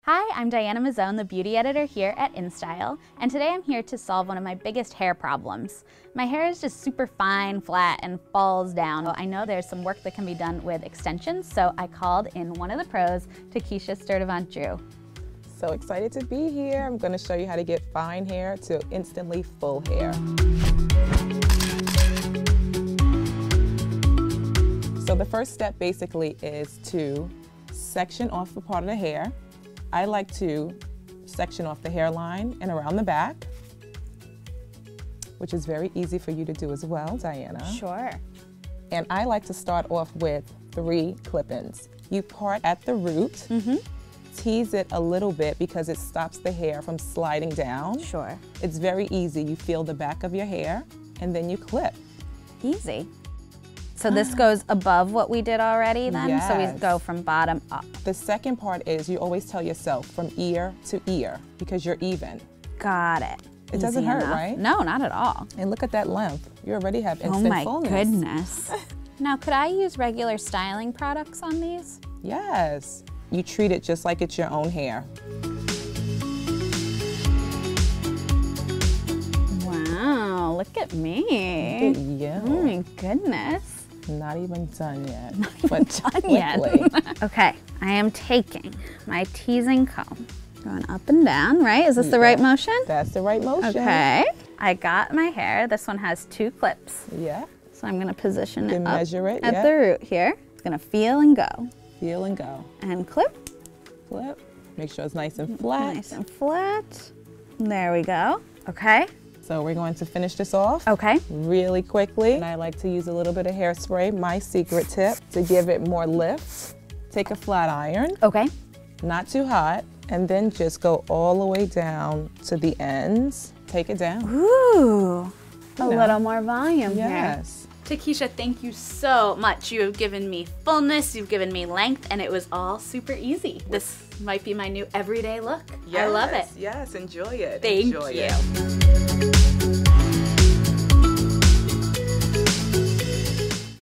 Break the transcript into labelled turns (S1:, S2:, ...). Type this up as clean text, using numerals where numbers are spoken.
S1: Hi, I'm Diana Mazzone, the beauty editor here at InStyle, and today I'm here to solve one of my biggest hair problems. My hair is just super fine, flat, and falls down. I know there's some work that can be done with extensions, so I called in one of the pros, Takisha Sturdivant-Drew.
S2: So excited to be here. I'm going to show you how to get fine hair to instantly full hair. So the first step basically is to section off a part of the hair. I like to section off the hairline and around the back, which is very easy for you to do as well, Diana.
S1: Sure.
S2: And I like to start off with 3 clip-ins. You part at the root, tease it a little bit because it stops the hair from sliding down.
S1: Sure.
S2: It's very easy. You feel the back of your hair and then you clip.
S1: Easy. So this goes above what we did already then?
S2: Yes.
S1: So we go from bottom up.
S2: The second part is you always tell yourself from ear to ear because you're even.
S1: Got it.
S2: It doesn't
S1: Easy
S2: hurt,
S1: enough.
S2: right?
S1: No, not at all.
S2: And look at that length. You already have instant fullness.
S1: Oh my goodness. Now, could I use regular styling products on these?
S2: Yes. You treat it just like it's your own hair.
S1: Wow, look at me.
S2: Look at you.
S1: Oh my goodness.
S2: Not even done yet.
S1: Not even done yet. Okay, I am taking my teasing comb, going up and down, right? Is this the right motion?
S2: That's the right motion.
S1: Okay. I got my hair. This one has 2 clips.
S2: Yeah.
S1: So I'm gonna position it up
S2: measure it,
S1: at the root here. It's gonna feel and go.
S2: Feel and go.
S1: And clip.
S2: Clip. Make sure it's nice and flat.
S1: Nice and flat. There we go. Okay.
S2: So we're going to finish this off
S1: Okay.
S2: really quickly. And I like to use a little bit of hairspray, my secret tip, to give it more lift. Take a flat iron,
S1: Okay.
S2: not too hot, and then just go all the way down to the ends. Take it down.
S1: Ooh, a little more volume
S2: Yes.
S1: here. Takisha, thank you so much. You have given me fullness, you've given me length, and it was all super easy. This might be my new everyday look. I love it.
S2: Yes, enjoy it.
S1: Thank
S2: Enjoy
S1: you.
S2: it.